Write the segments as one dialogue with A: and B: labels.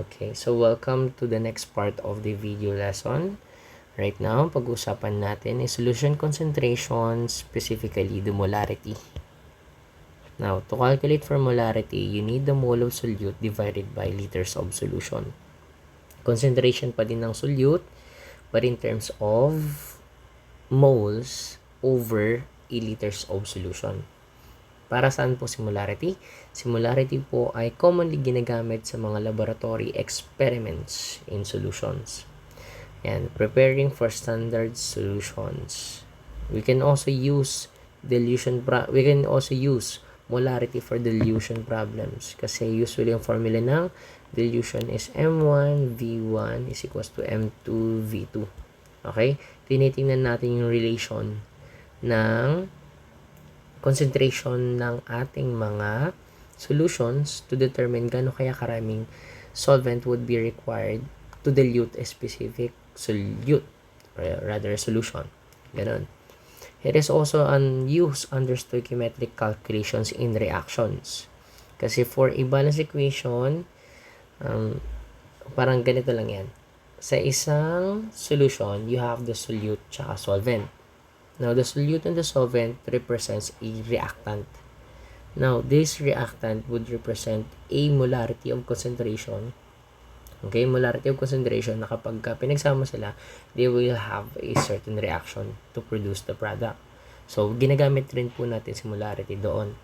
A: Okay, so welcome to the next part of the video lesson. Right now, pag-usapan natin is solution concentration, specifically the molarity. Now, to calculate for molarity, you need the mole of solute divided by liters of solution. Concentration pa din ng solute, but in terms of moles over a liters of solution. Para saan po similarity? Similarity po ay commonly ginagamit sa mga laboratory experiments in solutions. And preparing for standard solutions. We can also use molarity for dilution problems kasi usually yung formula ng dilution is M1 V1 is equals to M2 V2. Okay? Tinitingnan natin yung relation ng concentration ng ating mga solutions to determine gaano kaya karaming solvent would be required to dilute a specific solute, or rather solution. Ganon. It is also used under stoichiometric calculations in reactions. Kasi for a balance equation, parang ganito lang yan. Sa isang solution, you have the solute tsaka solvent. Now, the solute and the solvent represents a reactant. Now, this reactant would represent a molarity of concentration. Okay, molarity of concentration na kapag pinagsama sila, they will have a certain reaction to produce the product. So, ginagamit rin po natin si molarity doon.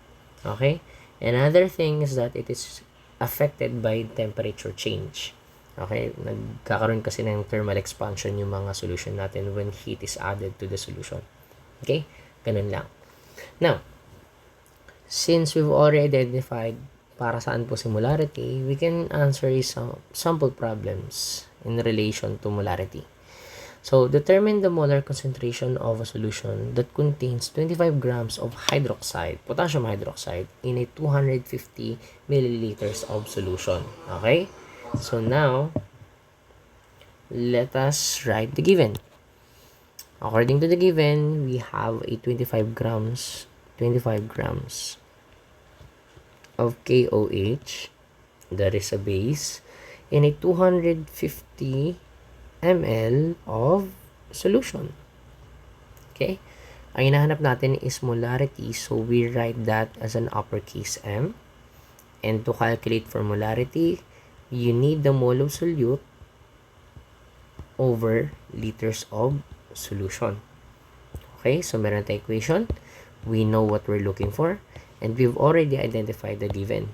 A: Okay? Another thing is that it is affected by temperature change. Okay? Nagkakaroon kasi ng thermal expansion yung mga solution natin when heat is added to the solution. Okay? Ganun lang. Now, since we've already identified para saan po si molarity, we can answer some sample problems in relation to molarity. So, determine the molar concentration of a solution that contains 25 grams of hydroxide, potassium hydroxide, in a 250 milliliters of solution. Okay? So, now, let us write the given. According to the given, we have a 25 grams of KOH, that is a base, in a 250 ml of solution. Okay? Ang hinahanap natin is molarity, so we write that as an uppercase M. And to calculate for molarity, you need the mole of solute over liters of solution. Okay, so meron tayong equation. We know what we're looking for, and we've already identified the given.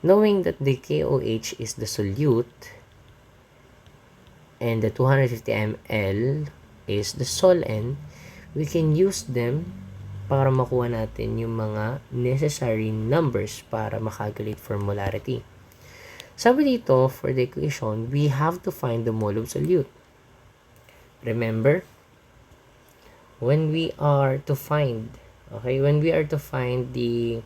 A: Knowing that the KOH is the solute and the 250 ml is the solvent, we can use them para makuha natin yung mga necessary numbers para makalculate for molarity. Sabi dito, for the equation, we have to find the mole of solute. Remember, when we are to find the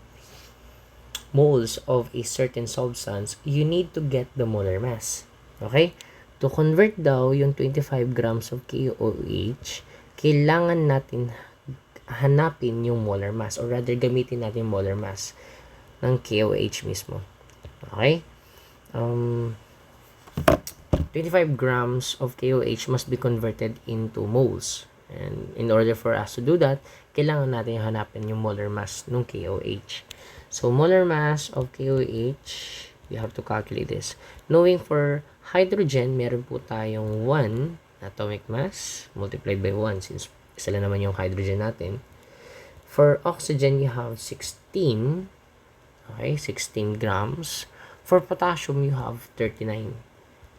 A: moles of a certain substance, you need to get the molar mass. Okay? To convert daw yung 25 grams of KOH, kailangan natin hanapin yung molar mass, or rather gamitin natin yung molar mass ng KOH mismo. Okay? 25 grams of KOH must be converted into moles. And in order for us to do that, kailangan natin hanapin yung molar mass ng KOH. So, molar mass of KOH, we have to calculate this. Knowing for hydrogen, meron po tayong 1 atomic mass multiplied by 1 since isa lang naman yung hydrogen natin. For oxygen, you have 16. Okay, 16 grams. For potassium, you have 39.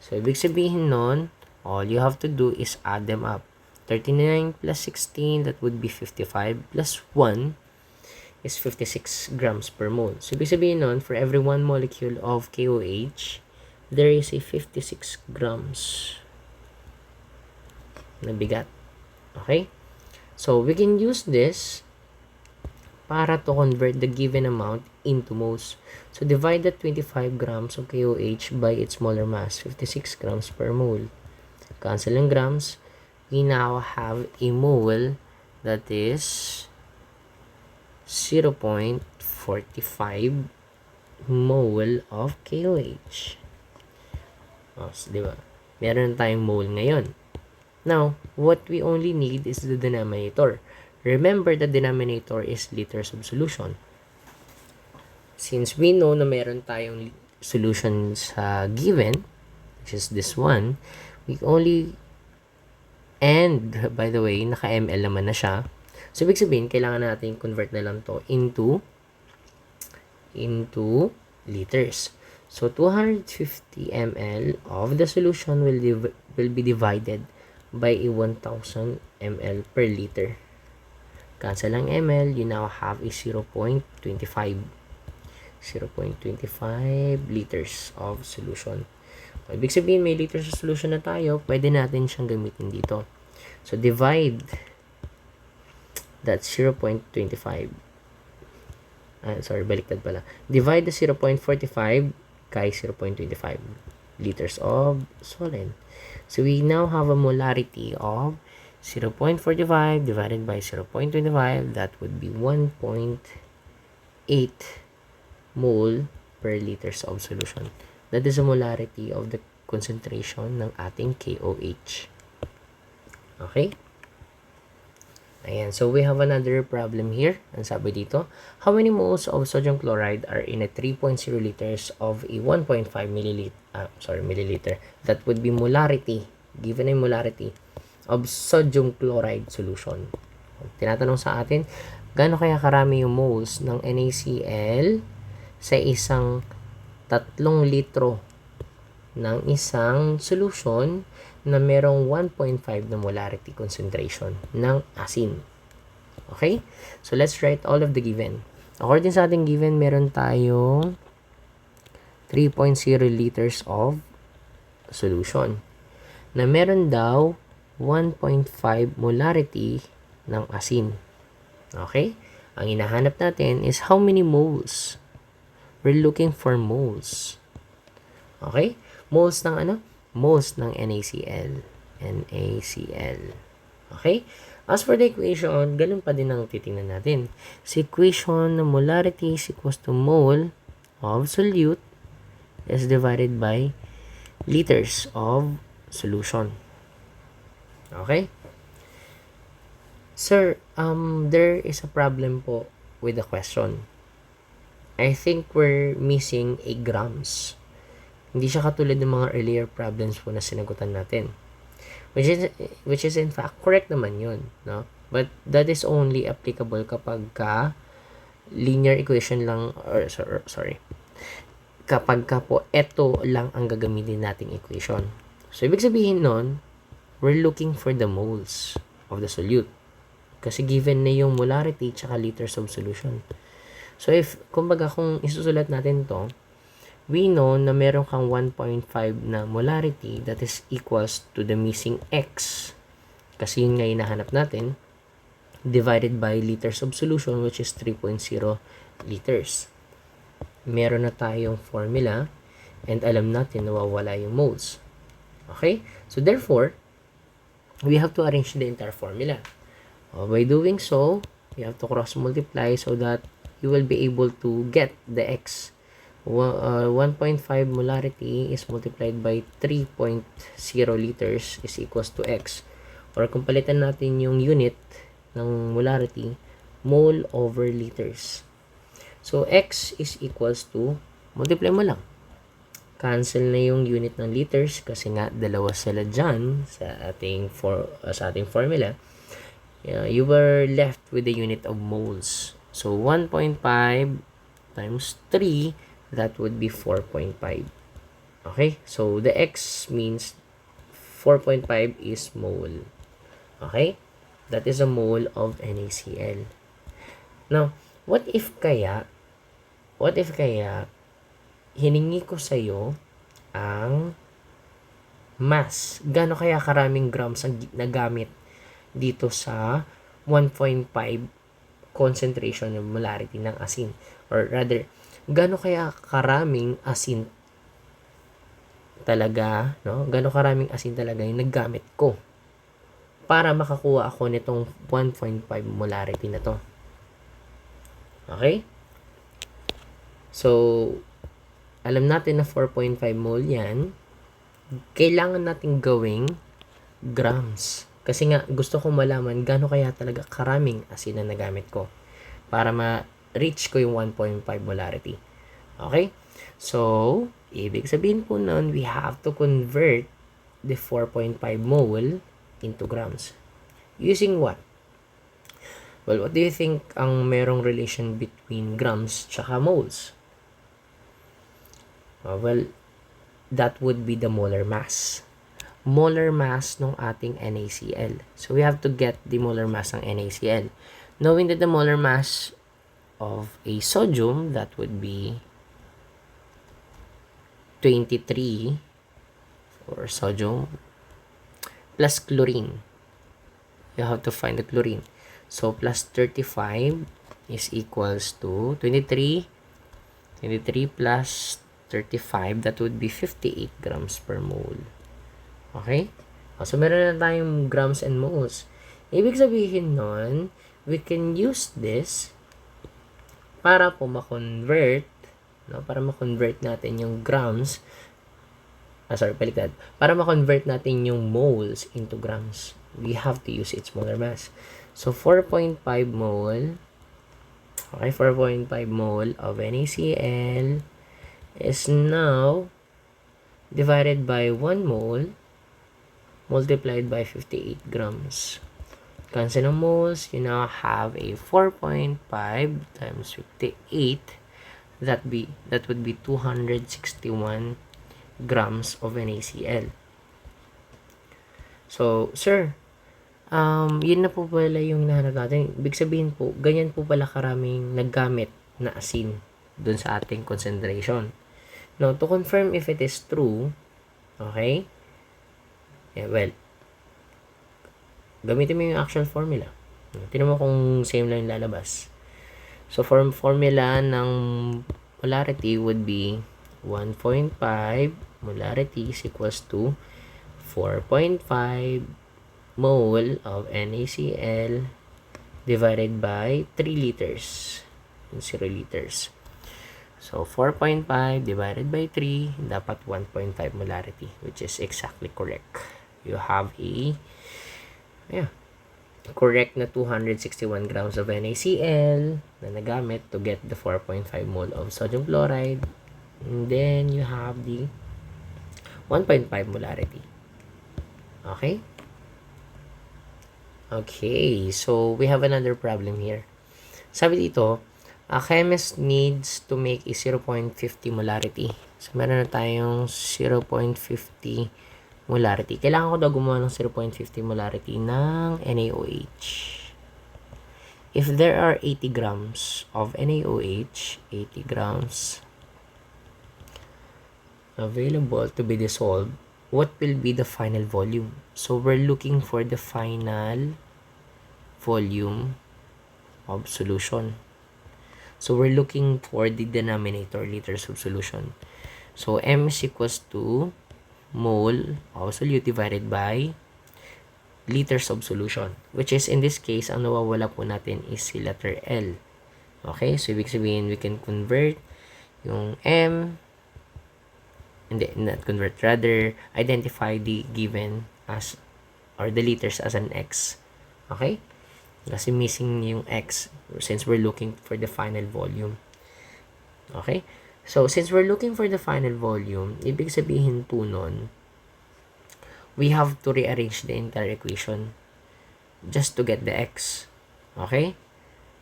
A: So, ibig sabihin nun, all you have to do is add them up. 39 plus 16, that would be 55, plus 1 is 56 grams per mole. So, ibig sabihin nun, for every 1 molecule of KOH, there is a 56 grams na bigat. Okay? So, we can use this para to convert the given amount into moles. So, divide the 25 grams of KOH by its molar mass, 56 grams per mole. Cancel ang grams. We now have a mole that is 0.45 mole of KOH. Di ba? Meron tayong mole ngayon. Now, what we only need is the denominator. Remember, the denominator is liters of solution. Since we know na meron tayong solution sa given, which is this one, we only, and by the way, naka-ml naman na siya. So, ibig sabihin, kailangan natin convert na lang to into liters. So, 250 ml of the solution will be divided by a 1000 ml per liter. Cancel ang ml, you now have a 0.25 liters of solution. So, ibig sabihin, may liters of solution na tayo, pwede natin siyang gamitin dito. So, divide that 0.25. Baliktad pala. Divide the 0.45 kay 0.25 liters of solvent. So, we now have a molarity of 0.45 divided by 0.25. That would be 1.8 mole per liters of solution. That is a molarity of the concentration ng ating KOH. Okay? Ayan. So, we have another problem here. Ang sabi dito, how many moles of sodium chloride are in a 3.0 liters of a 1.5 milliliter? That would be molarity. Given a molarity of sodium chloride solution. Tinatanong sa atin, gaano kaya karami yung moles ng NaCl sa isang 3 litro ng isang solution na merong 1.5 na molarity concentration ng asin. Okay? So, let's write all of the given. According sa ating given, meron tayong 3.0 liters of solution na meron daw 1.5 molarity ng asin. Okay? Ang hinahanap natin is how many moles. We're looking for moles. Okay? Moles ng ano? Moles ng NaCl. NaCl. Okay? As for the equation, ganun pa din ang titingnan natin. Sa equation ng molarity is equals to mole of solute is divided by liters of solution. Okay? Sir, there is a problem po with the question. I think we're missing a grams. Hindi siya katulad ng mga earlier problems po na sinagutan natin. Which is in fact, correct naman yun. No? But that is only applicable kapag linear equation lang, kapag po, eto lang ang gagamitin nating equation. So, ibig sabihin nun, we're looking for the moles of the solute. Kasi given na yung molarity tsaka liters of solution. So, kung isusulat natin to, we know na meron kang 1.5 na molarity that is equals to the missing X. Kasi yun nga hinahanap natin. Divided by liters of solution which is 3.0 liters. Meron na tayong formula and alam natin na wawala yung moles. Okay? So, therefore, we have to arrange the entire formula. By doing so, we have to cross multiply so that you will be able to get the X. 1.5 molarity is multiplied by 3.0 liters is equals to X. Or kung palitan natin yung unit ng molarity, mole over liters. So, X is equals to, multiply mo lang. Cancel na yung unit ng liters kasi nga dalawa sila dyan sa ating formula. You were left with the unit of moles. So, 1.5 times 3, that would be 4.5. Okay? So, the X means 4.5 is mole. Okay? That is a mole of NaCl. Now, what if kaya, hiningi ko sa'yo ang mass. Gaano kaya karaming grams ang nagamit dito sa 1.5 concentration ng molarity ng asin? Or rather, gaano kaya karaming asin talaga, no? Gaano karaming asin talaga yung naggamit ko para makakuha ako nitong 1.5 molarity na to? Okay? So, alam natin na 4.5 mole yan. kailangan natin gawing grams. Kasi nga, gusto kong malaman gaano kaya talaga karaming asin na nagamit ko para ma-reach ko yung 1.5 molarity. Okay? So, ibig sabihin po nun, we have to convert the 4.5 mole into grams. Using what? Well, what do you think ang merong relation between grams tsaka moles? Well, that would be the molar mass. Molar mass ng ating NaCl. So, we have to get the molar mass ng NaCl. Knowing that the molar mass of a sodium, that would be 23 for sodium plus chlorine. You have to find the chlorine. So, plus 35 is equals to 23 plus 35, that would be 58 grams per mole. Okay? So, meron na tayong grams and moles. Ibig sabihin nun, we can use this para po ma-convert, no? Para ma-convert natin yung grams, baliktad. Para ma-convert natin yung moles into grams, we have to use its molar mass. So, 4.5 mole, okay, 4.5 mole of NaCl is now divided by 1 mole multiplied by 58 grams. Cancel ng moles, you now have a 4.5 times 58. That would be 261 grams of NaCl. So, sir, yun na po pala yung hinahanap natin. Ibig sabihin po, ganyan po pala karaming naggamit na asin dun sa ating concentration. Now, to confirm if it is true, okay, yeah, well, gamitin mo yung actual formula. Tingnan mo kung same lang yung lalabas. So, formula ng molarity would be 1.5 molarity is equals to 4.5 mole of NaCl divided by 3 liters. 0 liters. So, 4.5 divided by 3, dapat 1.5 molarity, which is exactly correct. You have a correct na 261 grams of NaCl na nagamit to get the 4.5 mole of sodium chloride. And then, you have the 1.5 molarity. Okay? Okay, so we have another problem here. Sabi dito, a chemist needs to make a 0.50 molarity. So, meron na tayong 0.50 molarity. Kailangan ko daw gumawa ng 0.50 molarity ng NaOH. If there are 80 grams of NaOH, 80 grams available to be dissolved, what will be the final volume? So, we're looking for the final volume of solution. So, we're looking for the denominator, liters of solution. So, M is equals to mole of solute divided by liters of solution. Which is, in this case, ang nawawala po natin is si letter L. Okay? So, ibig sabihin, we can convert yung M, not convert, rather, identify the given as, or the liters as an X. Okay? Kasi missing yung X since we're looking for the final volume. Okay? So, since we're looking for the final volume, ibig sabihin po nun, we have to rearrange the entire equation just to get the X. Okay?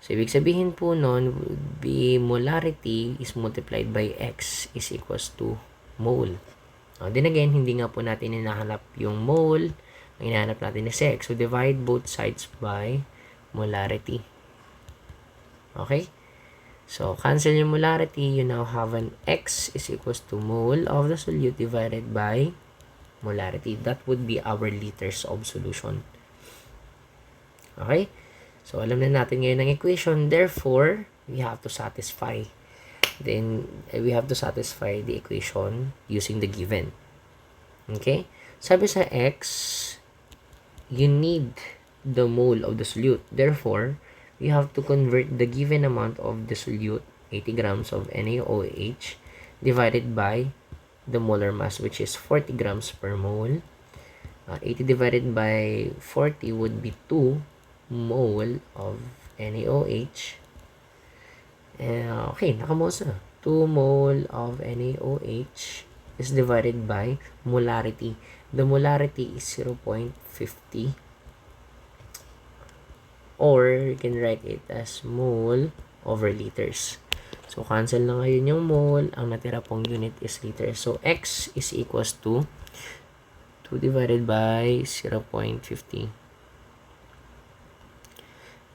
A: So, ibig sabihin po nun, the molarity is multiplied by X is equals to mole. Then again, hindi nga po natin hinahanap yung mole. Ang hinahanap natin is X. So, divide both sides by molarity. Okay? So, cancel yung molarity. You now have an X is equals to mole of the solute divided by molarity. That would be our liters of solution. Okay? So, alam na natin ngayon ang equation. Therefore, we have to satisfy. Then, we have to satisfy the equation using the given. Okay? Sabi sa X, you need the mole of the solute. Therefore, we have to convert the given amount of the solute, 80 grams of NaOH, divided by the molar mass, which is 40 grams per mole. 80 divided by 40 would be 2 mole of NaOH. Okay, nakamoles na. 2 mole of NaOH is divided by molarity. The molarity is 0.50, or you can write it as mole over liters. So, cancel na ngayon yung mole. Ang natira pong unit is liters. So, X is equals to 2 divided by 0.50,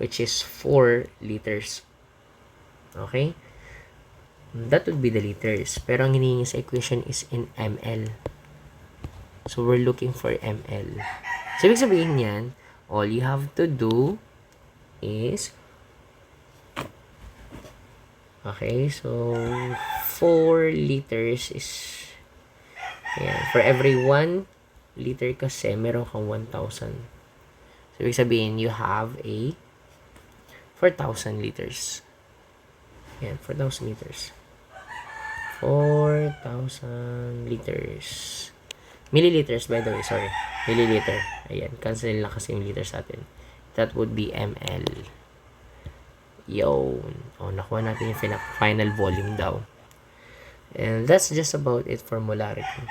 A: which is 4 liters. Okay? That would be the liters. Pero ang hinihingi sa equation is in ml. So, we're looking for ml. So, ibig sabihin yan, all you have to do is, okay, so 4 liters is, ayan, for every 1 liter kasi, meron kang 1,000. So, ibig sabihin, you have a 4,000 liters. Ayan, 4,000 liters. 4,000 liters. Milliliters, by the way, sorry. Milliliter. Ayan, cancel lang kasi yung liters natin. That would be ml. Yun. Nakuha natin yung final volume daw. And that's just about it for molarity.